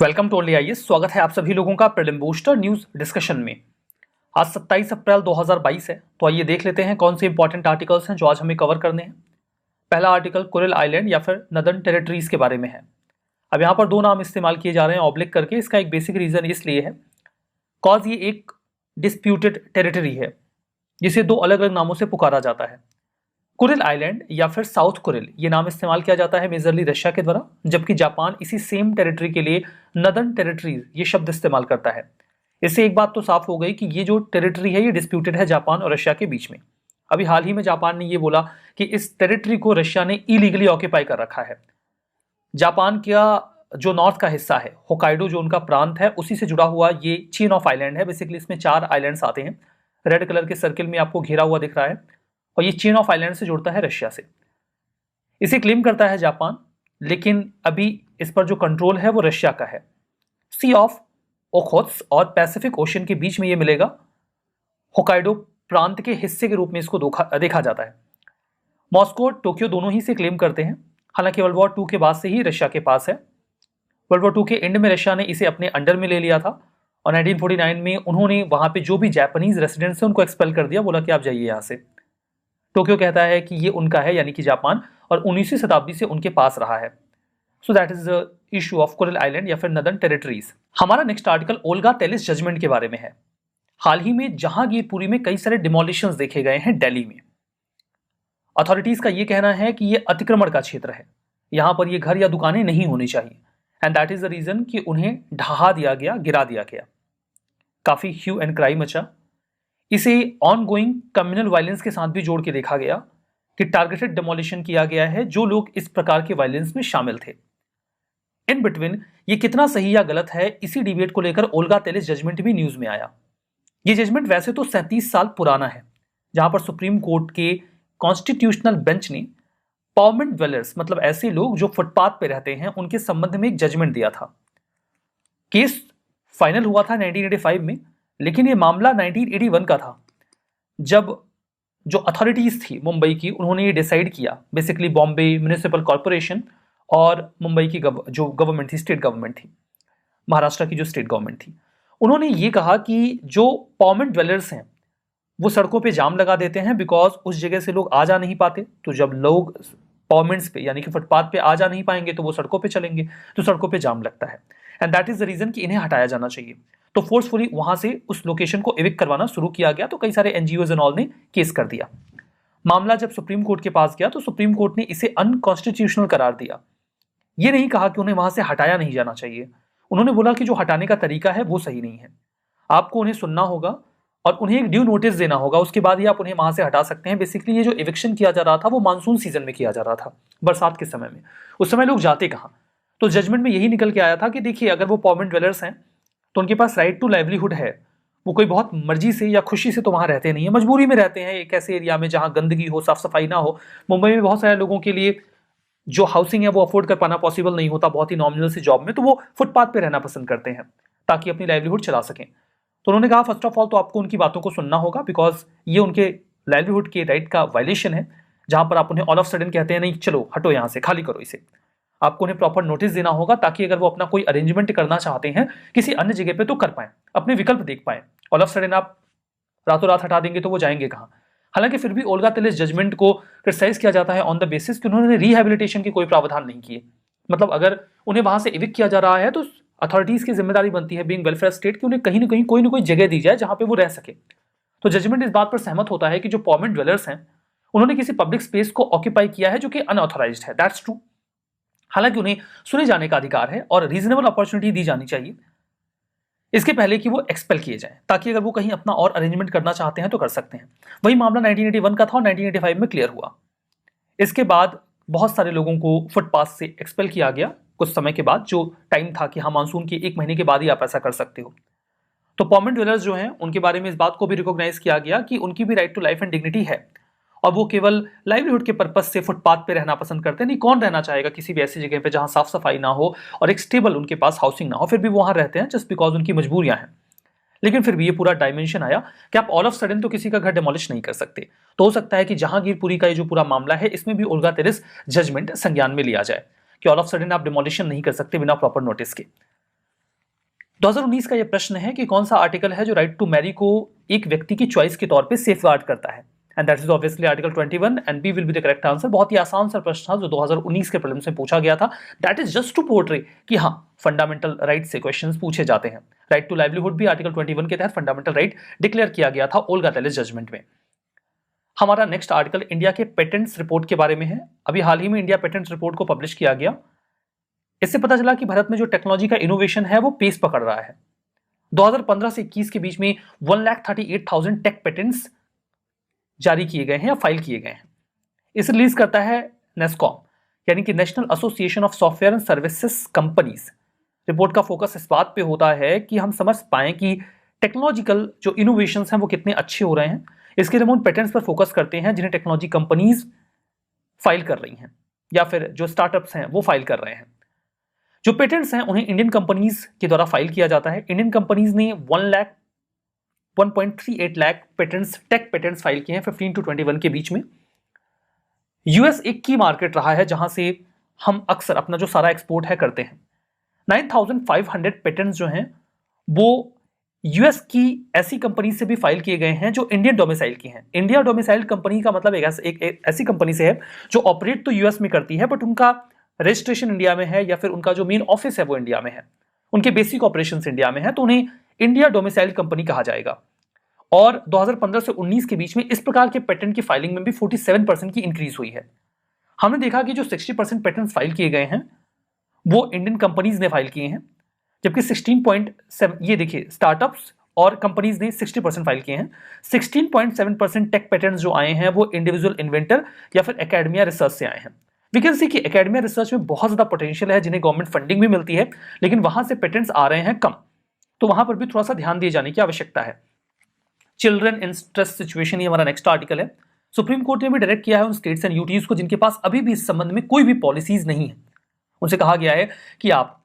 Welcome to only IAS. स्वागत है आप सभी लोगों का प्रीलिम बूस्टर न्यूज डिस्कशन में। आज 27 अप्रैल 2022 है, तो आइए देख लेते हैं कौन से इंपॉर्टेंट आर्टिकल्स हैं जो आज हमें कवर करने हैं। पहला आर्टिकल कुरिल आइलैंड या फिर नदर्न टेरिटरीज के बारे में है। अब यहाँ पर दो नाम इस्तेमाल किए जा रहे हैं ऑब्लिक करके। इसका एक बेसिक रीजन इसलिए है कॉज ये एक डिस्प्यूटेड टेरिटरी है जिसे दो अलग अलग नामों से पुकारा जाता है। कुरिल आइलैंड या फिर साउथ कुरिल ये नाम इस्तेमाल किया जाता है मेजरली रशिया के द्वारा, जबकि जापान इसी सेम टेरिटरी के लिए नदर्न टेरिटरीज ये शब्द इस्तेमाल करता है। इससे एक बात तो साफ हो गई कि ये जो टेरिटरी है ये डिस्प्यूटेड है जापान और रशिया के बीच में। अभी हाल ही में जापान ने ये बोला कि इस टेरिटरी को रशिया ने इलीगली ऑक्यूपाई कर रखा है। जापान का जो नॉर्थ का हिस्सा है, होकाइडो जो उनका प्रांत है, उसी से जुड़ा हुआ ये चेन ऑफ आइलैंड है। बेसिकली इसमें 4 आइलैंड्स आते हैं। रेड कलर के सर्किल में आपको घेरा हुआ दिख रहा है और ये चेन ऑफ आइलैंड से जुड़ता है रशिया से। इसे क्लेम करता है जापान, लेकिन अभी इस पर जो कंट्रोल है वो रशिया का है। सी ऑफ ओखोत्स्क और पैसिफिक ओशन के बीच में ये मिलेगा। होकाइडो प्रांत के हिस्से के रूप में इसको देखा जाता है। मॉस्को टोक्यो दोनों ही से क्लेम करते हैं। हालांकि वर्ल्ड वॉर 2 के बाद से ही रशिया के पास है। वर्ल्ड वॉर 2 के एंड में रशिया ने इसे अपने अंडर में ले लिया था और 1949 में उन्होंने वहां पे जो भी जापानीज रेसिडेंट्स हैं उनको एक्सपेल कर दिया, बोला कि आप जाइए यहां से। टोक्यो कहता है कि ये उनका है, यानी कि जापान, और 19वीं शताब्दी से उनके पास रहा है। So that is the issue of Kuril island या फिर नदर्न टेरिटरीज। हमारा नेक्स्ट आर्टिकल ओल्गा तेलिस जजमेंट के बारे में है। हाल ही में जहांगीरपुरी में कई सारे डिमोलिशंस देखे गए हैं दिल्ली में। अथॉरिटीज का ये कहना है कि ये अतिक्रमण का क्षेत्र है, यहां पर ये घर या दुकानें नहीं होनी चाहिए, and that is the reason कि उन्हें ढहा दिया गया, गिरा दिया गया। काफी ह्यू एंड क्राई मचा। इसे ऑनगोइंग कम्युनल वायलेंस के साथ भी जोड़ के देखा गया कि टारगेटेड डिमोलिशन किया गया है जो लोग इस प्रकार के वायलेंस में शामिल थे। इन बिटवीन ये कितना सही या गलत है, इसी डिबेट को लेकर ओल्गा तेलिस जजमेंट भी न्यूज में आया। ये जजमेंट वैसे तो 37 साल पुराना है, जहां पर सुप्रीम कोर्ट के कॉन्स्टिट्यूशनल बेंच ने परमानेंट ड्वेलर्स, मतलब ऐसे लोग जो फुटपाथ पे रहते हैं, उनके संबंध में एक जजमेंट दिया था। केस फाइनल हुआ था 1985 में, लेकिन ये मामला 1981 का था, जब जो अथॉरिटीज थी मुंबई की, उन्होंने ये डिसाइड किया। बेसिकली बॉम्बे म्युनिसिपल कॉर्पोरेशन और मुंबई की जो गवर्नमेंट थी, स्टेट गवर्नमेंट थी, महाराष्ट्र की जो स्टेट गवर्नमेंट थी, उन्होंने ये कहा कि जो परमानेंट ड्वेलर्स हैं वो सड़कों पे जाम लगा देते हैं, बिकॉज उस जगह से लोग आ जा नहीं पाते। तो जब लोग परमानेंट्स पे यानी कि फुटपाथ पे आ जा नहीं पाएंगे तो वो सड़कों पे चलेंगे, तो सड़कों पे जाम लगता है, and that is the reason कि इन्हें हटाया जाना चाहिए। तो फोर्सफुली वहां से उस लोकेशन को एविक्ट करवाना शुरू किया गया। तो कई सारे एनजीओज एंड ऑल ने केस कर दिया। मामला जब सुप्रीम कोर्ट के पास गया तो सुप्रीम कोर्ट ने इसे अनकॉन्स्टिट्यूशनल करार दिया। ये नहीं कहा कि उन्हें वहां से हटाया नहीं जाना चाहिए, उन्होंने बोला कि जो हटाने का तरीका है वो सही नहीं है, आपको उन्हें सुनना होगा और उन्हें एक ड्यू नोटिस देना होगा, उसके बाद ही आप उन्हें वहां से हटा सकते हैं। बेसिकली ये जो एविक्शन किया जा रहा था वो मानसून सीजन में किया जा रहा था, बरसात के समय में। उस समय लोग जाते कहाँ? तो जजमेंट में यही निकल के आया था कि देखिए, अगर वो परमानेंट ड्वेलर्स हैं तो उनके पास राइट टू लाइवलीहुड है। वो कोई बहुत मर्जी से या खुशी से तो वहां रहते नहीं है, मजबूरी में रहते हैं एक ऐसे एरिया में जहां गंदगी हो, साफ सफाई ना हो। मुंबई में बहुत सारे लोगों के लिए जो हाउसिंग है वो अफोर्ड कर पाना पॉसिबल नहीं होता, बहुत ही नॉमिनल सी जॉब में, तो वो फुटपाथ पे रहना पसंद करते हैं ताकि अपनी लाइवलीहुड चला सकें। तो उन्होंने कहा फर्स्ट ऑफ ऑल तो आपको उनकी बातों को सुनना होगा, बिकॉज ये उनके लाइवलीहुड के राइट का वायलेशन है। जहां पर आप उन्हें ऑल ऑफ सडन कहते हैं नहीं चलो हटो यहां से, खाली करो इसे, आपको उन्हें प्रॉपर नोटिस देना होगा ताकि अगर वो अपना कोई अरेंजमेंट करना चाहते हैं किसी अन्य जगह पे तो कर पाए, अपने विकल्प देख पाए। ऑल ऑफ सडन आप रातों रात हटा देंगे तो वो जाएंगे कहाँ? हालांकि फिर भी ओल्गा तेलिस जजमेंट को क्रिटिसाइज किया जाता है ऑन द बेसिस कि उन्होंने रिहैबिलिटेशन की कोई प्रावधान नहीं किए। मतलब अगर उन्हें वहां से इविक्ट किया जा रहा है तो अथॉरिटीज की जिम्मेदारी बनती है, बीइंग वेलफेयर स्टेट, कि उन्हें कहीं ना कहीं कोई ना कोई जगह दी जाए जहां पे वो रह सके। तो जजमेंट इस बात पर सहमत होता है कि जो परमानेंट ड्वेलर्स हैं उन्होंने किसी पब्लिक स्पेस को ऑक्यूपाई किया है जो कि अनऑथराइज्ड है, दैट्स ट्रू। हालांकि उन्हें सुने जाने का अधिकार है और रीजनेबल अपॉर्चुनिटी दी जानी चाहिए इसके पहले कि वो एक्सपेल किए जाएं, ताकि अगर वो कहीं अपना और अरेंजमेंट करना चाहते हैं तो कर सकते हैं। वही मामला 1981 का था और 1985 में क्लियर हुआ। इसके बाद बहुत सारे लोगों को फुटपाथ से एक्सपेल किया गया कुछ समय के बाद, जो टाइम था कि हाँ मानसून के 1 महीने के बाद ही आप ऐसा कर सकते हो। तो परमानेंट ड्वेलर्स जो हैं उनके बारे में इस बात को भी रिकॉग्नाइज किया गया कि उनकी भी right to life and dignity है और वो केवल लाइवलीहुड के पर्पस से फुटपाथ पे रहना पसंद करते हैं। नहीं, कौन रहना चाहेगा किसी भी ऐसी जगह पे जहां साफ सफाई ना हो और एक स्टेबल उनके पास हाउसिंग ना हो, फिर भी वो वहां रहते हैं जस्ट बिकॉज उनकी मजबूरियां हैं। लेकिन फिर भी ये पूरा डायमेंशन आया कि आप ऑल ऑफ सडन तो किसी का घर डिमोलिश नहीं कर सकते। तो हो सकता है कि जहांगीरपुरी का ये जो पूरा मामला है इसमें भी ओल्गा तेलिस जजमेंट संज्ञान में लिया जाए कि ऑल ऑफ सडन आप डिमोलिशन नहीं कर सकते बिना प्रॉपर नोटिस के। 2019 का यह प्रश्न है कि कौन सा आर्टिकल है जो राइट टू मैरी को एक व्यक्ति की चॉइस के तौर पे सेफगार्ड करता है, and that is obviously article 21 and B will be the correct answer. बहुत ही आसान सा प्रश्न था जो 2019 के प्रीलिम्स में पूछा गया था। That is just to portray कि हाँ, फंडामेंटल राइट से क्वेश्चंस पूछे जाते हैं। राइट टू लाइवलीहुड भी आर्टिकल 21 के तहत फंडामेंटल राइट डिक्लेयर किया गया था ओल्गा टेलिस जजमेंट में। हमारा नेक्स्ट आर्टिकल इंडिया के पेटेंट्स रिपोर्ट के बारे में है। अभी हाल ही में इंडिया पेटेंट्स रिपोर्ट को पब्लिश किया गया। इससे पता चला कि भारत में जो टेक्नोलॉजी का इनोवेशन है वो पेस पकड़ रहा है। 2015 से 21 के बीच में 1,38,000 टेक पेटेंट्स जारी किए गए हैं या फाइल किए गए हैं। इसे रिलीज करता है नेस्कॉम, यानी कि national association of software and services companies. Report का फोकस इस बात पे होता है कि हम समझ पाएं कि टेक्नोलॉजिकल जो इनोवेशंस हैं वो कितने अच्छे हो रहे हैं। इसके लिए हम उन पेटेंट्स पर फोकस करते हैं जिन्हें टेक्नोलॉजी कंपनीज फाइल कर रही हैं या फिर जो स्टार्टअप्स हैं वो फाइल कर रहे हैं। जो पेटेंट्स हैं उन्हें इंडियन कंपनीज के द्वारा फाइल किया जाता है। इंडियन कंपनीज ने 1.38 lakh patents, tech patents file किए हैं 15 to 21 के बीच में। यूएस एक की मार्केट रहा है जहां से हम अक्सर अपना जो सारा एक्सपोर्ट है करते हैं। 9,500 पेटेंट्स जो हैं वो यूएस की ऐसी कंपनी से भी फाइल किए गए हैं जो इंडियन डोमिसाइल की हैं। इंडिया डोमिसाइल कंपनी का मतलब एक ऐसी कंपनी से है जो ऑपरेट तो यूएस में करती है बट उनका रजिस्ट्रेशन इंडिया में है या फिर उनका जो मेन ऑफिस है वो इंडिया में है, उनके बेसिक ऑपरेशंस इंडिया में है, तो उन्हें इंडिया डोमिसाइल कंपनी कहा जाएगा। और 2015 से 19 के बीच में इस प्रकार के पेटेंट की फाइलिंग में भी 47% की इंक्रीज हुई है। हमने देखा कि जो 60% पेटेंट फाइल किए गए हैं वो इंडियन कंपनीज ने फाइल किए हैं, जबकि 16.7 ये देखिए स्टार्टअप्स और कंपनीज ने 60% फाइल किए हैं। 16.7% टेक पेटेंट्स जो आए हैं वो इंडिविजुअल इन्वेंटर या फिर एकेडमिया रिसर्च से आए हैं। वी कैन सी कि एकेडमिया रिसर्च में बहुत ज्यादा पोटेंशियल है, जिन्हें गवर्नमेंट फंडिंग भी मिलती है, लेकिन वहां से पेटेंट्स आ रहे हैं कम, तो वहां पर भी थोड़ा सा ध्यान दिए जाने की आवश्यकता है। चिल्ड्रन इन स्ट्रेस सिचुएशन, ये हमारा नेक्स्ट आर्टिकल है। सुप्रीम कोर्ट ने भी डायरेक्ट किया है उन स्टेट्स एंड यूटीज को जिनके पास अभी भी इस संबंध में कोई भी पॉलिसीज नहीं है। उनसे कहा गया है कि आप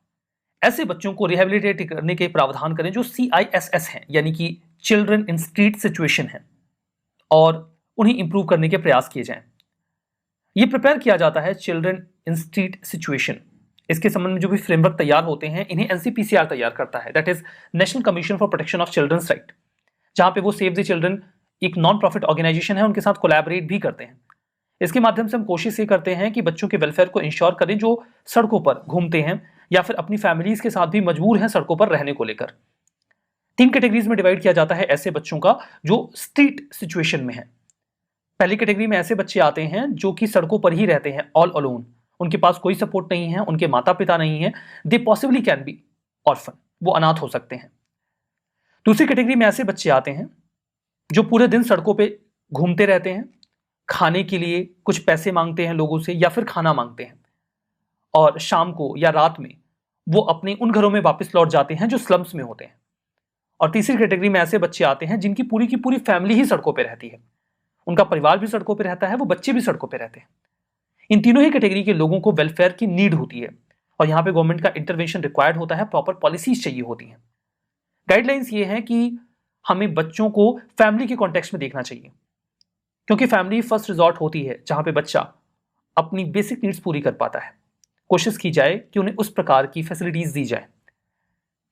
ऐसे बच्चों को रिहेबिलिटेट करने के प्रावधान करें जो CISS हैं, यानी कि चिल्ड्रन इन स्ट्रीट सिचुएशन है, और उन्हें इंप्रूव करने के प्रयास किए जाएं। ये प्रिपेयर किया जाता है चिल्ड्रन इन स्ट्रीट सिचुएशन। इसके संबंध में जो भी फ्रेमवर्क तैयार होते हैं इन्हें NCPCR तैयार करता है, that is national commission for protection of childrens right, जहां पे वो सेव द चिल्ड्रन एक नॉन प्रॉफिट ऑर्गेनाइजेशन है, उनके साथ कोलैबोरेट भी करते हैं। इसके माध्यम से हम कोशिश ये करते हैं कि बच्चों के वेलफेयर को इंश्योर करें जो सड़कों पर घूमते हैं या फिर अपनी फैमिलीज के साथ भी मजबूर हैं सड़कों पर रहने को लेकर। 3 कैटेगरीज में डिवाइड किया जाता है ऐसे बच्चों का जो स्ट्रीट सिचुएशन में है। पहली कैटेगरी में ऐसे बच्चे आते हैं जो कि सड़कों पर ही रहते हैं, ऑल अलोन, उनके पास कोई सपोर्ट नहीं है, उनके माता पिता नहीं है, दे पॉसिबली कैन बी ऑर्फन, वो अनाथ हो सकते हैं। दूसरी कैटेगरी में ऐसे बच्चे आते हैं जो पूरे दिन सड़कों पे घूमते रहते हैं, खाने के लिए कुछ पैसे मांगते हैं लोगों से या फिर खाना मांगते हैं, और शाम को या रात में वो अपने उन घरों में वापस लौट जाते हैं जो स्लम्स में होते हैं। और तीसरी कैटेगरी में ऐसे बच्चे आते हैं जिनकी पूरी की पूरी फैमिली ही सड़कों पर रहती है, उनका परिवार भी सड़कों पर रहता है, वो बच्चे भी सड़कों पर रहते हैं। इन तीनों ही कैटेगरी के लोगों को वेलफेयर की नीड होती है और यहाँ पे गवर्नमेंट का इंटरवेंशन रिक्वायर्ड होता है, प्रॉपर पॉलिसीज चाहिए होती हैं। गाइडलाइंस ये है कि हमें बच्चों को फैमिली के कॉन्टेक्स्ट में देखना चाहिए, क्योंकि फैमिली फर्स्ट रिजॉर्ट होती है जहां पे बच्चा अपनी बेसिक नीड्स पूरी कर पाता है। कोशिश की जाए कि उन्हें उस प्रकार की फैसिलिटीज दी जाए।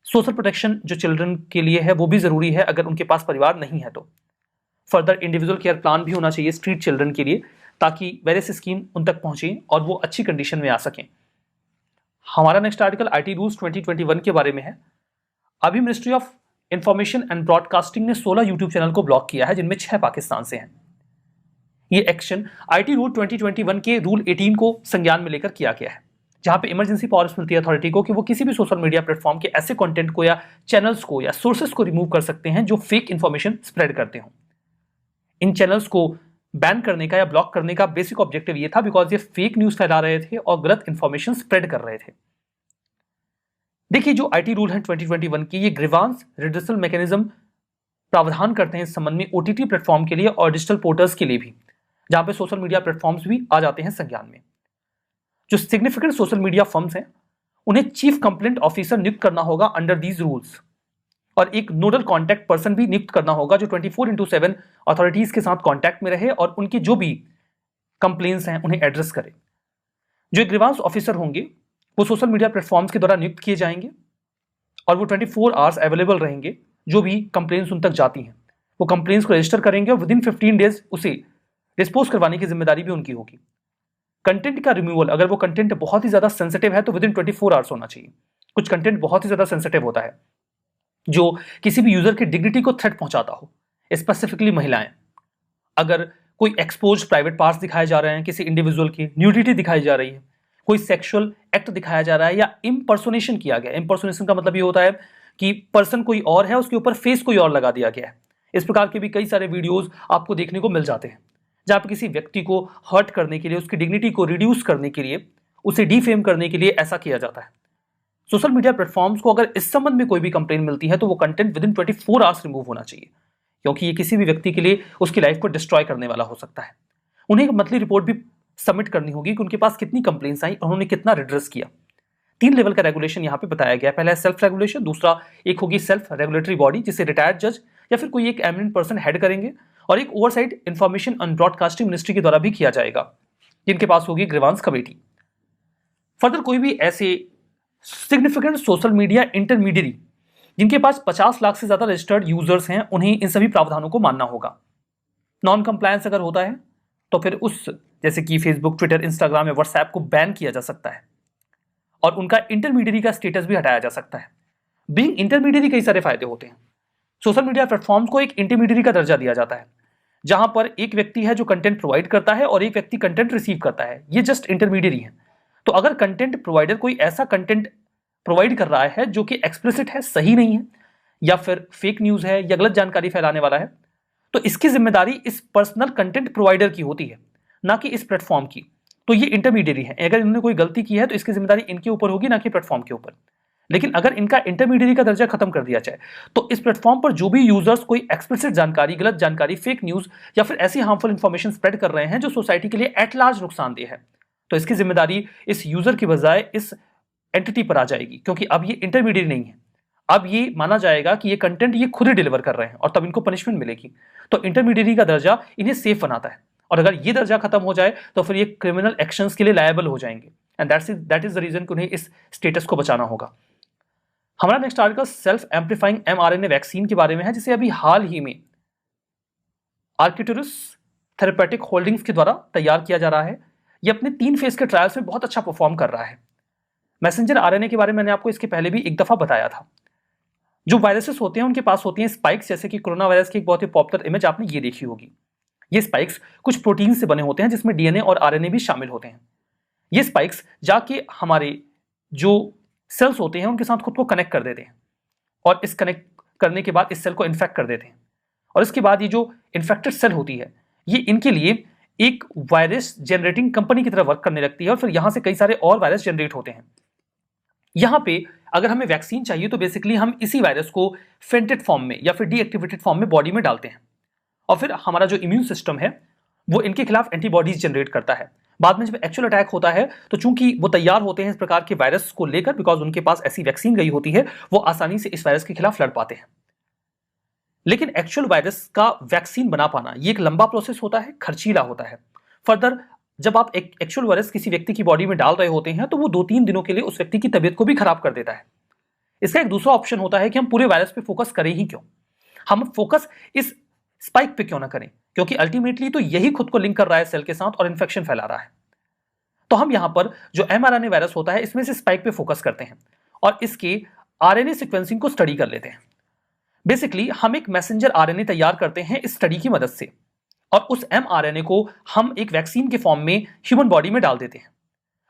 सोशल प्रोटेक्शन जो चिल्ड्रन के लिए है वो भी जरूरी है अगर उनके पास परिवार नहीं है तो। फर्दर इंडिविजुअल केयर प्लान भी होना चाहिए स्ट्रीट चिल्ड्रन के लिए, ताकि वेरियस स्कीम उन तक पहुंचे और वो अच्छी कंडीशन में आ सकें। हमारा नेक्स्ट आर्टिकल IT रूल्स 2021 के बारे में है। अभी ministry of information and broadcasting ने 16 यूट्यूब चैनल को ब्लॉक किया है, जिनमें 6 पाकिस्तान से हैं। ये एक्शन IT रूल 2021 के रूल 18 को संज्ञान में लेकर किया गया है, जहां पे इमरजेंसी पावर्स मिलती है अथॉरिटी को कि वो किसी भी सोशल मीडिया प्लेटफॉर्म के ऐसे कंटेंट को या चैनल्स को या सोर्सेस को रिमूव कर सकते हैं जो फेक इंफॉर्मेशन स्प्रेड करते हों। इन चैनल्स को बैन करने का या ब्लॉक करने का बेसिक ऑब्जेक्टिव ये था बिकॉज ये फेक न्यूज फैला रहे थे और गलत इंफॉर्मेशन स्प्रेड कर रहे थे। देखिए जो IT रूल है 2021 की, ये ग्रीवांस रिड्रेसल मैकेनिज्म प्रावधान करते हैं इस संबंध में OTT प्लेटफॉर्म के लिए और डिजिटल पोर्टल्स के लिए भी, जहां पे सोशल मीडिया प्लेटफॉर्म्स भी आ जाते हैं संज्ञान में। जो सिग्निफिकेंट सोशल मीडिया फर्म्स हैं उन्हें चीफ कंप्लेंट ऑफिसर नियुक्त करना होगा अंडर दीज रूल्स, और एक नोडल कॉन्टैक्ट पर्सन भी नियुक्त करना होगा जो 24/7 अथॉरिटीज के साथ कॉन्टैक्ट में रहे और उनकी जो भी कंप्लेंट्स हैं उन्हें एड्रेस करे। जो ग्रीवांस ऑफिसर होंगे वो सोशल मीडिया प्लेटफॉर्म्स के द्वारा नियुक्त किए जाएंगे और वो 24 आवर्स अवेलेबल रहेंगे। जो भी कंप्लेंट्स उन तक जाती हैं वो कंप्लेंट्स को रजिस्टर करेंगे और विदिन 15 डेज उसे डिस्पोज करवाने की जिम्मेदारी भी उनकी होगी। कंटेंट का रिमूवल, अगर वो कंटेंट बहुत ही ज्यादा सेंसिटिव है तो विदिन 24 आवर्स होना चाहिए। कुछ कंटेंट बहुत ही ज्यादा सेंसिटिव होता है जो किसी भी यूजर की डिग्निटी को थ्रेट पहुंचाता हो, स्पेसिफिकली महिलाएं। अगर कोई एक्सपोज प्राइवेट पार्ट्स दिखाए जा रहे हैं, किसी इंडिविजुअल की न्यूडिटी दिखाई जा रही है, कोई सेक्सुअल एक्ट दिखाया जा रहा है या इम्पर्सोनेशन किया गया। इम्पर्सोनेशन का मतलब ये होता है कि पर्सन कोई और है, उसके ऊपर फेस कोई और लगा दिया गया है। इस प्रकार के भी कई सारे वीडियोस आपको देखने को मिल जाते हैं जहां पर किसी व्यक्ति को हर्ट करने के लिए, उसकी डिग्निटी को रिड्यूस करने के लिए, उसे डिफेम करने के लिए ऐसा किया जाता है। सोशल मीडिया प्लेटफॉर्म्स को अगर इस संबंध में कोई भी कंप्लेन मिलती है तो वो कंटेंट विदिन 24 आवर्स रिमूव होना चाहिए, क्योंकि ये किसी भी व्यक्ति के लिए उसकी लाइफ को डिस्ट्रॉय करने वाला हो सकता है। उन्हें एक मंथली रिपोर्ट भी सबमिट करनी होगी कि उनके पास कितनी कंप्लेंट्स आई, उन्होंने कितना रिड्रेस किया। 3 लेवल का रेगुलेशन यहाँ पे बताया गया है। पहला है सेल्फ रेगुलेशन, दूसरा एक होगी सेल्फ रेगुलेटरी बॉडी जिसे रिटायर्ड जज या फिर कोई एक एमिनेंट पर्सन हेड करेंगे, और एक oversight information and broadcasting ministry के द्वारा भी किया जाएगा जिनके पास होगी ग्रीवांस कमेटी। फर्दर कोई भी ऐसे सिग्निफिकेंट सोशल मीडिया इंटरमीडियरी जिनके पास 50 लाख से ज्यादा रजिस्टर्ड यूजर्स हैं, उन्हें इन सभी प्रावधानों को मानना होगा। नॉन कंप्लायंस अगर होता है तो फिर उस जैसे कि फेसबुक, ट्विटर, इंस्टाग्राम या व्हाट्सएप को बैन किया जा सकता है और उनका इंटरमीडियरी का स्टेटस भी हटाया जा सकता है। बीइंग इंटरमीडियरी कई सारे फायदे होते हैं। सोशल मीडिया प्लेटफॉर्म्स को एक इंटरमीडियरी का दर्जा दिया जाता है जहां पर एक व्यक्ति है जो कंटेंट प्रोवाइड करता है और एक व्यक्ति कंटेंट रिसीव करता है। ये जस्ट इंटरमीडियरी है। तो अगर कंटेंट प्रोवाइडर कोई ऐसा कंटेंट प्रोवाइड कर रहा है जो कि एक्सप्लिसिट है, सही नहीं है, या फिर फेक न्यूज है या गलत जानकारी फैलाने वाला है, तो इसकी जिम्मेदारी इस पर्सनल कंटेंट प्रोवाइडर की होती है, ना कि इस प्लेटफॉर्म की। तो ये इंटरमीडियरी है। अगर इन्होंने कोई गलती की है तो इसकी जिम्मेदारी इनके ऊपर होगी, ना कि प्लेटफॉर्म के ऊपर। लेकिन अगर इनका इंटरमीडियरी का दर्जा खत्म कर दिया जाए तो इस प्लेटफॉर्म पर जो भी यूजर्स कोई एक्सप्लिसिट जानकारी, गलत जानकारी, फेक न्यूज या फिर ऐसी हार्मफुल इंफॉर्मेशन स्प्रेड कर रहे हैं जो सोसाइटी के लिए एट लार्ज नुकसानदेह है, तो इसकी जिम्मेदारी इस यूजर की बजाय इस एंटिटी पर आ जाएगी, क्योंकि अब ये इंटरमीडिएट नहीं है। अब ये माना जाएगा कि ये कंटेंट ये खुद ही डिलीवर कर रहे हैं और तब इनको पनिशमेंट मिलेगी। तो इंटरमीडिएरी का दर्जा इन्हें सेफ बनाता है, और अगर ये दर्जा खत्म हो जाए तो फिर ये क्रिमिनल एक्शंस के लिए लायबल हो जाएंगे, and that is the reason कि उन्हें इस स्टेटस को बचाना होगा। हमारा next article self amplifying mRNA vaccine के बारे में है, जिसे अभी हाल ही में आर्किटुरुस थेरेपेटिक होल्डिंग्स के द्वारा तैयार किया जा रहा है। ये अपने 3 फेज के ट्रायल्स में बहुत अच्छा परफॉर्म कर रहा है। मैसेंजर आरएनए के बारे में मैंने आपको इसके पहले भी एक दफा बताया था। जो वायरसेस होते हैं उनके पास होती हैं स्पाइक्स, जैसे कि कोरोना वायरस की एक बहुत ही पॉपुलर इमेज आपने ये देखी होगी। ये स्पाइक्स कुछ प्रोटीन से बने होते हैं जिसमें डीएनए और आरएनए भी शामिल होते हैं। ये स्पाइक्स जाके हमारे जो सेल्स होते हैं उनके साथ खुद को कनेक्ट कर देते हैं, और इस कनेक्ट करने के बाद इस सेल को इन्फेक्ट कर देते हैं, और इसके बाद ये जो इन्फेक्टेड सेल होती है ये इनके लिए एक वायरस जनरेटिंग कंपनी की तरह वर्क करने लगती है, और फिर यहां से कई सारे और वायरस जनरेट होते हैं। यहां पे अगर हमें वैक्सीन चाहिए तो बेसिकली हम इसी वायरस को फेंटेड फॉर्म में या फिर डीएक्टिवेटेड फॉर्म में बॉडी में डालते हैं, और फिर हमारा जो इम्यून सिस्टम है वो इनके खिलाफ एंटीबॉडीज जनरेट करता है। बाद में जब एक्चुअल अटैक होता है तो चूंकि वो तैयार होते हैं इस प्रकार के वायरस को लेकर, बिकॉज उनके पास ऐसी वैक्सीन गई होती है, वो आसानी से इस वायरस के खिलाफ लड़ पाते हैं। लेकिन एक्चुअल वायरस का वैक्सीन बना पाना ये एक लंबा प्रोसेस होता है, खर्चीला होता है। फर्दर जब आप एक एक्चुअल वायरस किसी व्यक्ति की बॉडी में डाल रहे होते हैं तो वो 2-3 दिनों के लिए उस व्यक्ति की तबीयत को भी खराब कर देता है। इसका एक दूसरा ऑप्शन होता है कि हम पूरे वायरस पे फोकस करें ही क्यों, हम फोकस इस स्पाइक पे क्यों ना करें, क्योंकि अल्टीमेटली तो यही खुद को लिंक कर रहा है सेल के साथ और इन्फेक्शन फैला रहा है। तो हम यहां पर जो mRNA वायरस होता है इसमें से स्पाइक पे फोकस करते हैं और इसके आरएनए सीक्वेंसिंग को स्टडी कर लेते हैं। बेसिकली हम एक मैसेंजर आरएनए तैयार करते हैं इस स्टडी की मदद से, और उस mRNA को हम एक वैक्सीन के फॉर्म में ह्यूमन बॉडी में डाल देते हैं।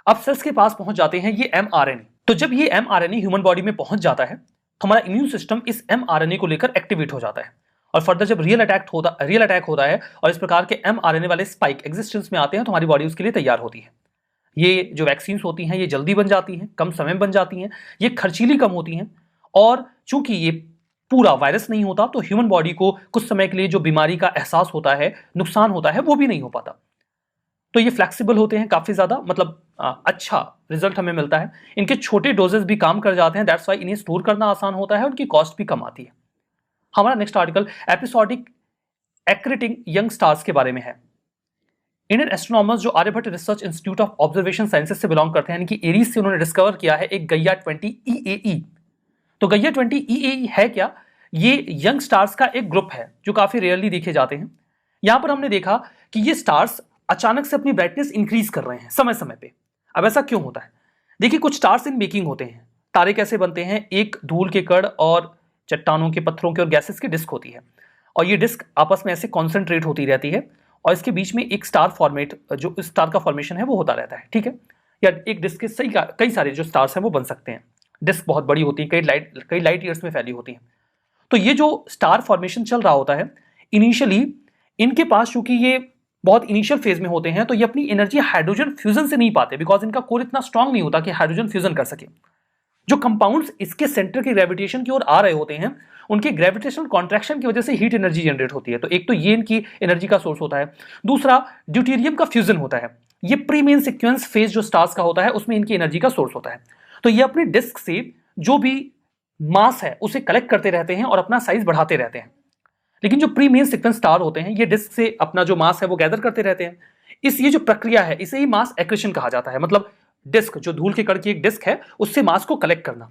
अब सेल्स के पास पहुंच जाते हैं ये mRNA। तो जब ये mRNA ह्यूमन बॉडी में पहुंच जाता है तो हमारा इम्यून सिस्टम इस mRNA को लेकर एक्टिवेट हो जाता है, और फर्दर जब रियल अटैक होता है और इस प्रकार के mRNA वाले स्पाइक एग्जिस्टेंस में आते हैं तो हमारी बॉडी उसके लिए तैयार होती है। ये जो वैक्सीन होती हैं ये जल्दी बन जाती हैं, कम समय में बन जाती हैं, ये खर्चीली कम होती हैं, और चूंकि ये पूरा वायरस नहीं होता तो ह्यूमन बॉडी को कुछ समय के लिए जो बीमारी का एहसास होता है, नुकसान होता है, वो भी नहीं हो पाता। तो ये फ्लेक्सिबल होते हैं काफी ज्यादा, मतलब अच्छा रिजल्ट हमें मिलता है। इनके छोटे डोजेस भी काम कर जाते हैं, दैट्स वाई इन्हें स्टोर करना आसान होता है, उनकी कॉस्ट भी कम आती है। हमारा next article episodic accreting young stars के बारे में है। इंडियन एस्ट्रोनॉमर्स जो Aryabhatta research institute of observation sciences से बिलोंग करते हैं, यानी कि एरीज से उन्होंने डिस्कवर किया है एक गैया 20 EAE, तो गैया 20 EAE है क्या? ये यंग स्टार्स का एक ग्रुप है जो काफी रेयरली देखे जाते हैं। यहां पर हमने देखा कि ये स्टार्स अचानक से अपनी ब्राइटनेस इंक्रीज कर रहे हैं समय समय पे। अब ऐसा क्यों होता है? देखिए, कुछ स्टार्स इन मेकिंग होते हैं। तारे कैसे बनते हैं? एक धूल के कण और चट्टानों के, पत्थरों के और गैसेस की डिस्क होती है, और ये डिस्क आपस में ऐसे कॉन्सेंट्रेट होती रहती है, और इसके बीच में एक स्टार फॉर्मेट, जो स्टार का फॉर्मेशन है वो होता रहता है, ठीक है। या एक डिस्क के कई सारे जो स्टार्स हैं वो बन सकते हैं। डिस्क बहुत बड़ी होती है, कई लाइट ईयर्स में फैली होती है। तो ये जो स्टार फॉर्मेशन चल रहा होता है, इनिशियली इनके पास, चूंकि ये बहुत इनिशियल फेज में होते हैं, तो ये अपनी एनर्जी हाइड्रोजन फ्यूजन से नहीं पाते, बिकॉज इनका कोर इतना स्ट्रांग नहीं होता कि हाइड्रोजन फ्यूजन कर सके। जो कंपाउंड्स इसके सेंटर के ग्रेविटेशन की ओर आ रहे होते हैं, उनके ग्रेविटेशनल कॉन्ट्रैक्शन की वजह से हीट एनर्जी जनरेट होती है। तो एक तो ये इनकी एनर्जी का सोर्स होता है। दूसरा, ड्यूटेरियम का फ्यूजन होता है। ये प्री मेन सीक्वेंस फेज जो स्टार्स का होता है, उसमें इनकी एनर्जी का सोर्स होता है। तो ये अपनी डिस्क से जो भी मास है उसे कलेक्ट करते रहते हैं और अपना साइज बढ़ाते रहते हैं। लेकिन जो प्री मेन सीक्वेंस स्टार होते हैं, ये डिस्क से अपना जो मास है वो गैदर करते रहते हैं। ये जो प्रक्रिया है, इसे ही मास एक्रेशन कहा जाता है। मतलब डिस्क, जो धूल के कण की एक डिस्क है, उससे मास को कलेक्ट करना।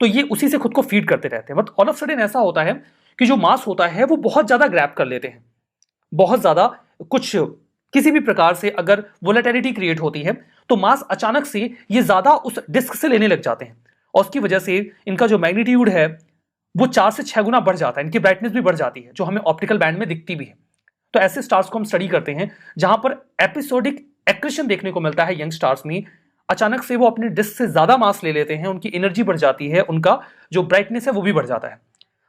तो ये उसी से खुद को फीड करते रहते हैं। बट ऑल ऑफ सडन ऐसा होता है कि जो मास होता है वो बहुत ज्यादा ग्रैब कर लेते हैं, बहुत ज्यादा, कुछ किसी भी प्रकार से अगर वोलेटिलिटी क्रिएट होती है, तो मास अचानक से ये ज्यादा उस डिस्क से लेने लग जाते हैं, और उसकी वजह से इनका जो मैग्नीट्यूड है वो 4 से 6 गुना बढ़ जाता है। इनकी ब्राइटनेस भी बढ़ जाती है, जो हमें ऑप्टिकल बैंड में दिखती भी है। तो ऐसे स्टार्स को हम स्टडी करते हैं जहां पर एपिसोडिक एक्रेशन देखने को मिलता है यंग स्टार्स में। अचानक से वो अपने डिस्क से ज्यादा मास ले लेते हैं, उनकी एनर्जी बढ़ जाती है, उनका जो ब्राइटनेस है वो भी बढ़ जाता है।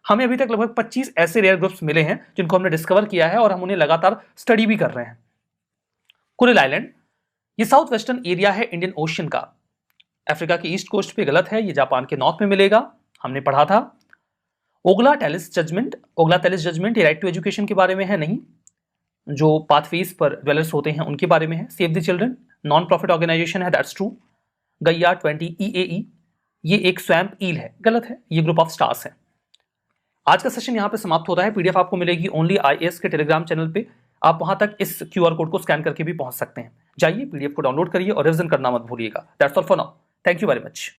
हमें अभी तक लगभग 25 ऐसे रेयर ग्रुप्स मिले हैं जिनको हमने डिस्कवर किया है, और हम उन्हें लगातार स्टडी भी कर रहे हैं। कुरिल आइलैंड, ये साउथ वेस्टर्न एरिया है इंडियन ओशियन का। अफ्रीका की ईस्ट कोस्ट पे गलत है, ये जापान के नॉर्थ में मिलेगा, हमने पढ़ा था। ओगला टेलिस जजमेंट, ये राइट टू एजुकेशन के बारे में है, नहीं, जो पाथवेज पर ड्वेलर्स होते हैं उनके बारे में है। Save the children non profit organisation है, दैट्स ट्रू। गैया 20 EAE, ये एक स्वैम्प ईल है, गलत है, ये ग्रुप ऑफ स्टार्स है। आज का सेशन यहां पे समाप्त होता है। पीडीएफ आपको मिलेगी ओनली IAS के टेलीग्राम चैनल पे। आप वहां तक इस QR कोड को स्कैन करके भी पहुंच सकते हैं। जाइए, पीडीएफ को डाउनलोड करिए और रिवीजन करना मत भूलिएगा। That's all for now, thank you very much.